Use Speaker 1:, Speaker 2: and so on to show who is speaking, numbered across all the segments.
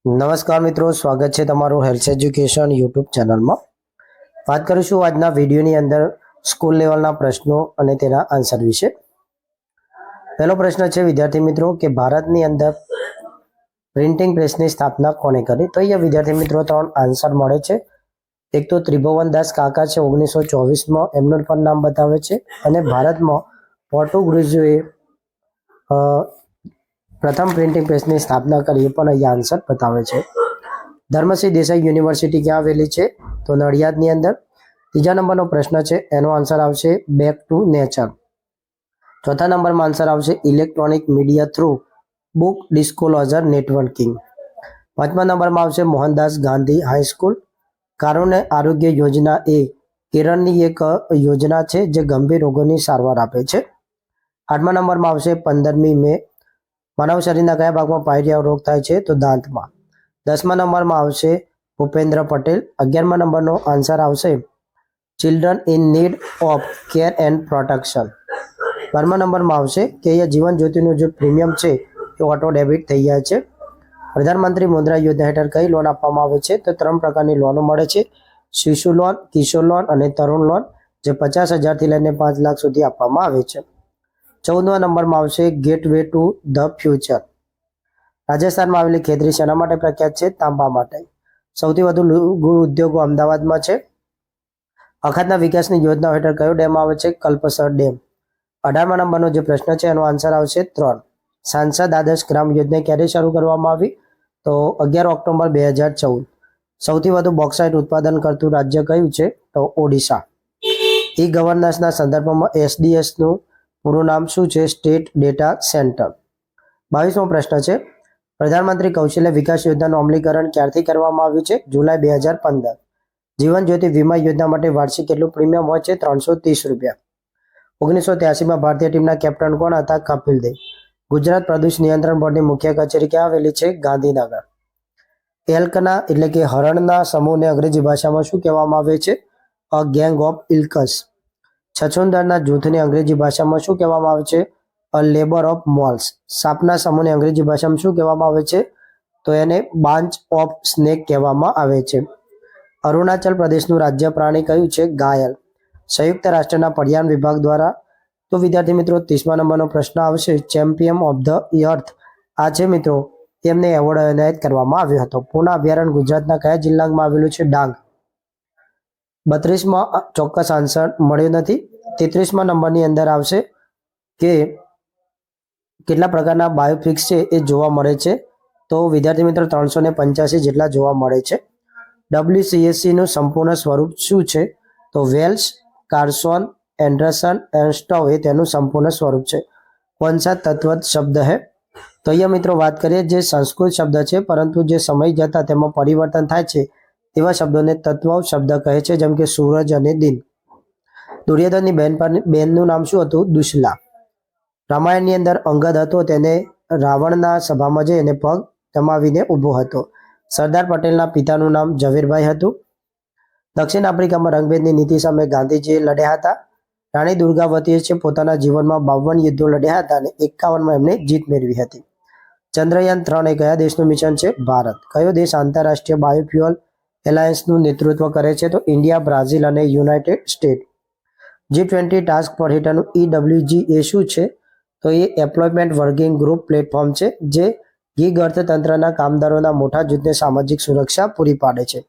Speaker 1: નમસ્કાર મિત્રો, સ્વાગત છે તમારું હેલ્થ એજ્યુકેશન યુટ્યુબ ચેનલમાં. વાત કરીશું આજના વિડીયોની અંદર સ્કૂલ લેવલના પ્રશ્નો અને તેના આન્સર વિશે. પહેલો પ્રશ્ન છે વિદ્યાર્થી મિત્રો કે ભારતની અંદર પ્રિન્ટિંગ પ્રેસની સ્થાપના કોણે કરી? તો અહીંયા વિદ્યાર્થી મિત્રો 3 આન્સર મળે છે. એક તો ત્રિભુવનદાસ કાકા છે 1924માં, એમનું પણ નામ બતાવે છે. અને ભારતમાં પોર્ટુગીઝોએ પ્રથમ પ્રિન્ટિંગ પ્રેસની સ્થાપના કરી, એ પણ અહીંયા આન્સર બતાવે છે. ધર્મસિંહ દેસાઈ યુનિવર્સિટી ક્યાં આવેલી છે? તો નડિયાદની અંદર. ત્રીજા નંબરનો પ્રશ્ન છે, એનો આન્સર આવશે બેક ટુ નેચર. ચોથા નંબરમાં આન્સર આવશે electronic media through book disclosure networking. પાંચમા નંબરમાં આવશે મોહનદાસ ગાંધી હાઈસ્કૂલ. કારુણ્ય આરોગ્ય યોજના એ કેરળની એક યોજના છે જે ગંભીર રોગોની સારવાર આપે છે. આઠમા નંબરમાં આવશે 15મી મે. માનવ શરીરના કયા ભાગમાં પાયરિયા રોગ થાય છે? તો દાંતમાં. 10મા નંબરમાં આવશે ભૂપેન્દ્ર પટેલ. 11મા નંબરનો આન્સર આવશે children in need of care and protection. 12મા નંબરમાં આવશે કે અહીંયા જીવન જ્યોતિનું જે પ્રીમિયમ છે એ ઓટો ડેબિટ થઈ જાય છે. પ્રધાનમંત્રી મુદ્રા યોજના હેઠળ કઈ લોન આપવામાં આવે છે? તો 3 પ્રકારની લોનો મળે છે: શિશુ લોન, કિશોર લોન અને તરુણ લોન, જે 50,000થી લઈને 5 લાખ સુધી આપવામાં આવે છે. 14મા નંબરમાં આવશે ગેટવે ટુ ધ ફ્યુચર. રાજસ્થાનમાં આવેલી ખેતરી શેના માટે પ્રખ્યાત છે? તાંબા માટે. સૌથી વધુ લઘુ ઉદ્યોગો અમદાવાદમાં છે. અખાતના વિકાસની યોજના હેઠળ કયો ડેમ આવે છે? કલ્પસર ડેમ. 18મા નંબરનો જે પ્રશ્ન છે એનો આન્સર આવશે 3. સાંસદ આદર્શ ગ્રામ યોજના ક્યારે શરૂ કરવામાં આવી? તો 11 ઓક્ટોબર 2014. સૌથી વધુ બોક્સાઇટ ઉત્પાદન કરતું રાજ્ય કયું છે? તો ઓડિશા. ઈ ગવર્નન્સના સંદર્ભમાં એસડીએસનું પૂરું નામ શું છે? State data centre. 22મો પ્રશ્ન છે, પ્રધાનમંત્રી કૌશલ્ય વિકાસ યોજનાનું અમલીકરણ ક્યારથી કરવામાં આવ્યું છે? જુલાઈ 2015. જીવન જ્યોતિ વીમા યોજના માટે વાર્ષિક કેટલું પ્રીમિયમ હોય છે? 330 રૂપિયા. 1983માં ભારતીય ટીમના કેપ્ટન કોણ હતા? કપિલ દેવ. ગુજરાત પ્રદૂષણ નિયંત્રણ બોર્ડની મુખ્ય કચેરી ક્યાં આવેલી છે? ગાંધીનગર. એલ્કના એટલે કે હરણના સમૂહને અંગ્રેજી ભાષામાં શું કહેવામાં આવે છે? અ ગેંગ ઓફ ઇલ્કસ. છછુંદરના જૂથને અંગ્રેજી ભાષામાં શું કહેવામાં આવે છે? અ લેબર ઓફ મોલ્સ. સાપના સમૂહને અંગ્રેજી ભાષામાં શું કહેવામાં આવે છે? તો એને બાન્ચ ઓફ સ્નેક કહેવામાં આવે છે. અરુણાચલ પ્રદેશનું રાજ્ય પ્રાણી કયું છે? ઘાયલ. સંયુક્ત રાષ્ટ્રના પર્યાવરણ વિભાગ દ્વારા, તો વિદ્યાર્થી મિત્રો 30મા નંબરનો પ્રશ્ન આવશે ચેમ્પિયન ઓફ ધ અર્થ. આ છે મિત્રો તેમને એવોર્ડ એનાયત કરવામાં આવ્યો હતો. પૂના અભયારણ્ય ગુજરાતના કયા જિલ્લામાં આવેલું છે? ડાંગ. 32માં ચોક્કસ આન્સર મળ્યો નથી. 33મા નંબરની અંદર આવશે કે કેટલા પ્રકારના બાયોફિક્સ છે એ જોવા મળે છે? તો વિદ્યાર્થી મિત્રો 385 જેટલા જોવા મળે છે. WCSC નું સંપૂર્ણ સ્વરૂપ શું છે? તો વેલ્સ, કાર્સોન, એન્ડરસન, એન્સ્ટોવ એ તેનું સંપૂર્ણ સ્વરૂપ છે. કોણ સા તત્વ શબ્દ હૈ? તો અહીંયા મિત્રો વાત કરીએ જે સંસ્કૃત શબ્દ છે, પરંતુ જે સમય જતા તેમાં પરિવર્તન થાય છે તેવા શબ્દોને તત્વ શબ્દ કહે છે, જેમ કે સૂરજ અને દિન. દુર્યોધનની બહેનનું નામ શું હતું? દુશલા. રામાયણની અંદર અંગદ હતો, તેને રાવણના સભામાં જઈને પગ કમાવીને ઊભો હતો. સરદાર પટેલના પિતાનું નામ ઝવેરભાઈ હતું. દક્ષિણ આફ્રિકામાં રંગભેદની નીતિ સામે ગાંધીજીએ લડ્યા હતા. રાણી દુર્ગાવતીએ છે પોતાના જીવનમાં 52 યુદ્ધો લડ્યા હતા અને 51માં એમને જીત મેળવી હતી. ચંદ્રયાન 3 એ કયા દેશનું મિશન છે? ભારત. કયો દેશ આંતરરાષ્ટ્રીય બાયોફ્યુઅલ એલાયન્સનું નેતૃત્વ કરે છે? તો ઇન્ડિયા, બ્રાઝિલ અને United State. G20 task force હેઠળનું EWG એ શું છે? તો એ એમ્પ્લોયમેન્ટ વર્કિંગ ગ્રુપ પ્લેટફોર્મ છે જે ગીગ અર્થતંત્રના કામદારોના મોટા જૂથને સામાજિક સુરક્ષા પૂરી પાડે છે.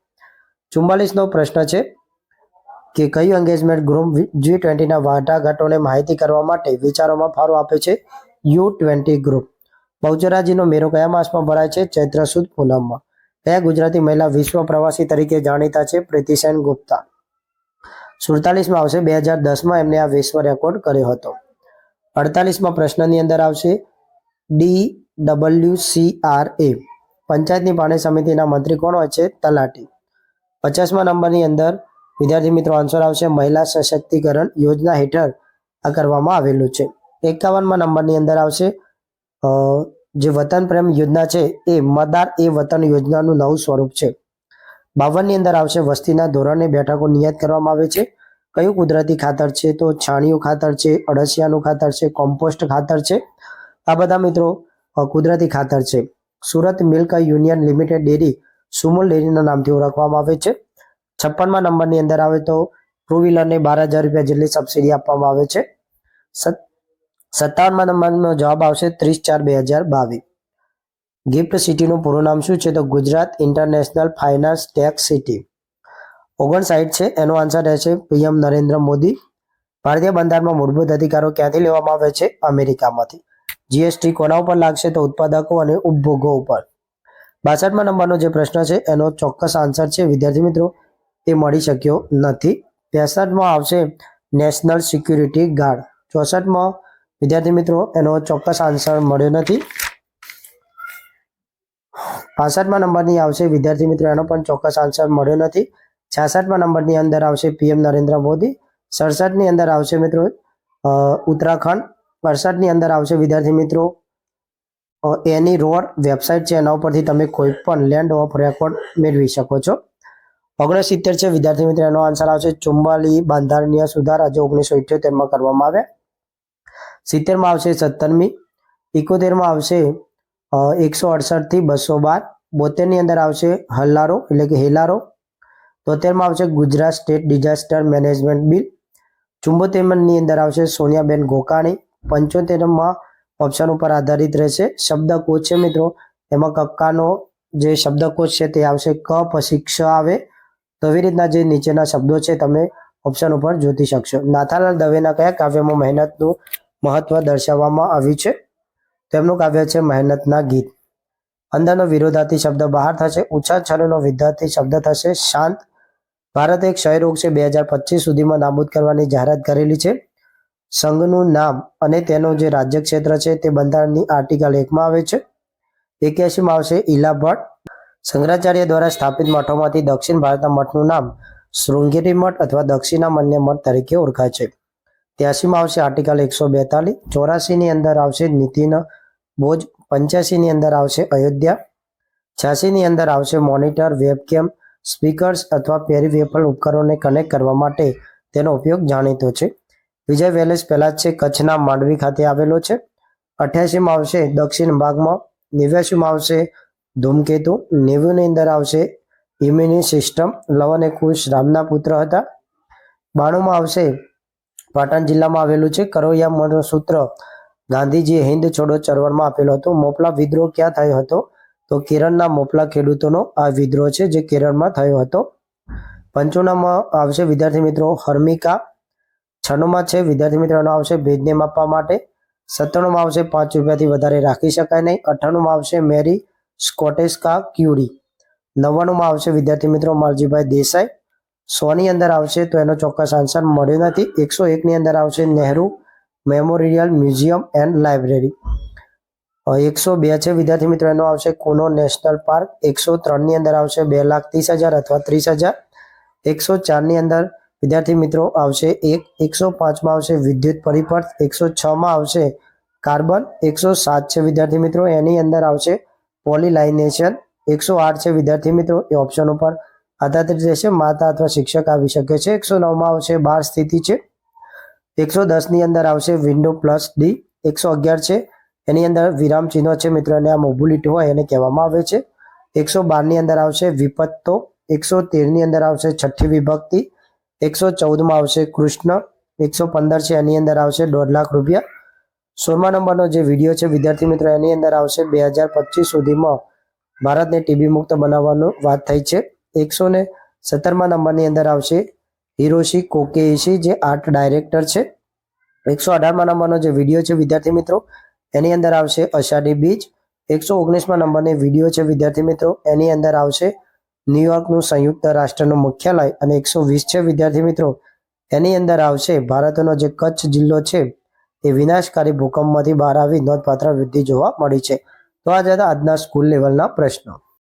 Speaker 1: 44નો પ્રશ્ન છે કે કયું એંગેજમેન્ટ ગ્રુપ G20ના વાટાઘાટોને માહિતી કરવા માટે વિચારોમાં ફાળો આપે છે? U20 group. બહુચરાજીનો મેળો કયા માસમાં ભરાય છે? ચૈત્ર સુદ પૂનમમાં. કયા ગુજરાતી મહિલા વિશ્વ પ્રવાસી તરીકે જાણીતા છે? પ્રીતિસેન ગુપ્તા. 47માં આવશે 2010માં એમને આ વિશ્વ રેકોર્ડ કર્યો હતો. 48મા પ્રશ્નની અંદર આવશે DWCRA. પંચાયતની પાણી સમિતિના મંત્રી કોણ હોય છે? તલાટી. 50મા નંબરની અંદર વિદ્યાર્થી મિત્રો આન્સર આવશે મહિલા સશક્તિકરણ યોજના હેઠળ આ કરવામાં આવેલું છે. 51મા નંબરની અંદર આવશે જે વતન પ્રેમ યોજના છે એ મદાર એ વતન યોજનાનું નવું સ્વરૂપ છે. 52ની અંદર આવશે વસ્તીના ધોરણે બેઠકો નિયત કરવામાં આવે છે. કયું કુદરતી ખાતર છે? તો છાણિયું ખાતર છે, અળસિયાનું ખાતર છે, કોમ્પોસ્ટ ખાતર છે. આ બધા મિત્રો કુદરતી ખાતર છે. Surat milk union limited dairy Sumul ડેરીના નામથી ઓળખવામાં આવે છે. 56મા નંબરની અંદર આવે તો ટુ વ્હીલરને 12,000 રૂપિયા જેટલી સબસિડી આપવામાં આવે છે. 57મા નંબરનો જવાબ આવશે 30/4/2022. ગિફ્ટ સિટીનું પૂરું નામ શું છે? તો Gujarat international finance tech city. 59 છે, એનો આન્સર રહેશે પીએમ નરેન્દ્ર મોદી. ભારતીય બંધારણમાં મૂળભૂત અધિકારો ક્યાંથી લેવામાં આવે છે? અમેરિકામાંથી. જીએસટી કોના ઉપર લાગશે? તો ઉત્પાદકો અને ઉપભોગો ઉપર. 62મા નંબરનો જે પ્રશ્ન છે એનો ચોક્કસ આન્સર છે વિદ્યાર્થી મિત્રો એ મળી શક્યો નથી. 63માં આવશે નેશનલ સિક્યુરિટી ગાર્ડ. 64માં વિદ્યાર્થી મિત્રો એનો ચોક્કસ આન્સર મળ્યો નથી. 65મા નંબરની આવશે વિદ્યાર્થી મિત્રો, એનો પણ ચોક્કસ આન્સર મળ્યો નથી. 66મા નંબરની અંદર આવશે પીએમ નરેન્દ્ર મોદી. 67ની અંદર આવશે મિત્રો ઉત્તરાખંડ. 68ની અંદર આવશે વિદ્યાર્થી મિત્રો એની રોડ વેબસાઇટ છે, એના ઉપરથી તમે કોઈ પણ લેન્ડ ઓફ રેકોર્ડ મેળવી શકો છો. 69 છે વિદ્યાર્થી મિત્રો, એનો આન્સર આવશે 44 બંધારણીય સુધારા જે 1978માં કરવામાં આવ્યા. 70માં આવશે 17મી. 71માં આવશે 168 થી 212. 72ની અંદર આવશે હલ્લારો એટલે કે હેલારો. 73માં આવશે Gujarat state disaster management bill. 74ની અંદર આવશે સોનિયાબેન ગોકાણી. 75માં ઓપ્શન ઉપર આધારિત રહેશે. શબ્દકોશ છે મિત્રો, એમાં કક્કાનો જે શબ્દકોશ છે તે આવશે ક પછી ક્ષ આવે. તો એવી રીતના જે નીચેના શબ્દો છે તમે ઓપ્શન ઉપર જોતી શકશો. નાથાલાલ દવેના કયા કાવ્યમાં મહેનતનું મહત્વ દર્શાવવામાં આવ્યું છે? તેમનું કાવ્ય છે મહેનતના ગીત. અંદરનો વિરોધાર્થી શબ્દ બહાર થશે. ઊંચા છલનો વિદ્યાર્થી શબ્દ થશે શાંત. ભારત એક ક્ષય રોગ છે 2025 સુધીમાં નાબૂદ કરવાની જાહેરાત કરેલી છે. સંઘનું નામ અને તેનું જે રાજ્ય ક્ષેત્ર છે તે બંધારણની આર્ટિકલ 1માં આવે છે. 81માં આવશે ઇલાહાબાદ. શંકરાચાર્ય દ્વારા સ્થાપિત મઠોમાંથી દક્ષિણ ભારતના મઠનું નામ શૃંગેરી મઠ અથવા દક્ષિણામન્ય મઠ તરીકે ઓળખાય છે. 83માં આવશે આર્ટિકલ 142. 84ની અંદર આવશે નીતિન બોજ. 85ની અંદર આવશે અયોધ્યા. 86ની અંદર આવશે મોનિટર, વેબકેમ, સ્પીકર્સ અથવા પેરીવેપલ ઉપકરણોને કનેક્ટ કરવા માટે તેનો ઉપયોગ જાણીતો છે. વિજય વેલેસ પહેલા છે કચ્છના માંડવી ખાતે આવેલો છે. 88માં આવશે દક્ષિણ ભાગમાં. 89માં આવશે ધૂમકેતુ. 90ની અંદર આવશે ઇમ્યુની સિસ્ટમ. લવ અને કુશ રામના પુત્ર હતા. 92માં આવશે પાટણ જિલ્લામાં આવેલું છે કરોયા મનસૂત્ર ગાંધીજીએ હિન્દ છોડો ચળવળમાં આપેલો હતો. મોપલા વિદ્રોહ ક્યાં થયો હતો? તો કેરળના મોપલા ખેડૂતોનો આ વિદ્રોહ છે જે કેરળમાં થયો હતો. 95માં આવશે વિદ્યાર્થી મિત્રો હર્મિકા. 96માં છે વિદ્યાર્થી મિત્રોનો આવશે ભેજને માપવા માટે. 97માં આવશે 5 રૂપિયાથી વધારે રાખી શકાય નહીં. 98માં આવશે મેરી સ્કોટેસ્કા ક્યુરી. 99માં આવશે વિદ્યાર્થી મિત્રો માલજીભાઈ દેસાઈ. 100ની અંદર આવશે તો એનો ચોક્કસ આન્સર મળ્યો નથી. 101ની અંદર આવશે Nehru memorial museum and library. 102 છે વિદ્યાર્થી મિત્રો, એનો આવશે કુનો નેશનલ પાર્ક. 103ની અંદર આવશે 2,30,000 અથવા 30,000. 104ની અંદર વિદ્યાર્થી મિત્રો આવશે 105માં આવશે વિદ્યુત પરિપથ. 106માં આવશે કાર્બન. 107 છે વિદ્યાર્થી મિત્રો, એની અંદર આવશે પોલીલાઇનેશન. 108 છે વિદ્યાર્થી મિત્રો, એ ઓપ્શન ઉપર આધારિત રહેશે. માતા અથવા શિક્ષક આવી શકે છે. 109માં આવશે બાર સ્થિતિ છે. 110ની અંદર આવશે વિન્ડો પ્લસ ડી. 111 છે એની અંદર વિરામ ચિહ્નો છે મિત્રો, અને આ મોબિલિટી હોય એને કહેવામાં આવે છે. 112ની અંદર આવશે વિપત્તો. 113ની અંદર આવશે છઠ્ઠી વિભક્તિ. 114માં આવશે કૃષ્ણ. 115 છે એની અંદર આવશે 1.5 લાખ રૂપિયા. 16મા નંબરનો જે વિડીયો છે વિદ્યાર્થી મિત્રો, એની અંદર આવશે 2025 સુધીમાં ભારતને ટીબી મુક્ત બનાવવાનું વાત થઈ છે. 117મા નંબરની અંદર આવશે હિરોશી કોકેઇશી જે આર્ટ ડાયરેક્ટર છે. 118મા નંબરનો જે વિડીયો છે વિદ્યાર્થી મિત્રો, એની અંદર આવશે અષાઢી બીજ. 119મા નંબરની વિડીયો છે વિદ્યાર્થી મિત્રો, એની અંદર આવશે ન્યુયોર્કનું સંયુક્ત રાષ્ટ્રનું મુખ્યાલય. અને 120 છે વિદ્યાર્થી મિત્રો, એની અંદર આવશે ભારતનો જે કચ્છ જિલ્લો છે એ વિનાશકારી ભૂકંપમાંથી બહાર આવી નોંધપાત્ર વૃદ્ધિ જોવા મળી છે. તો આ હતા આજના સ્કૂલ લેવલના પ્રશ્નો.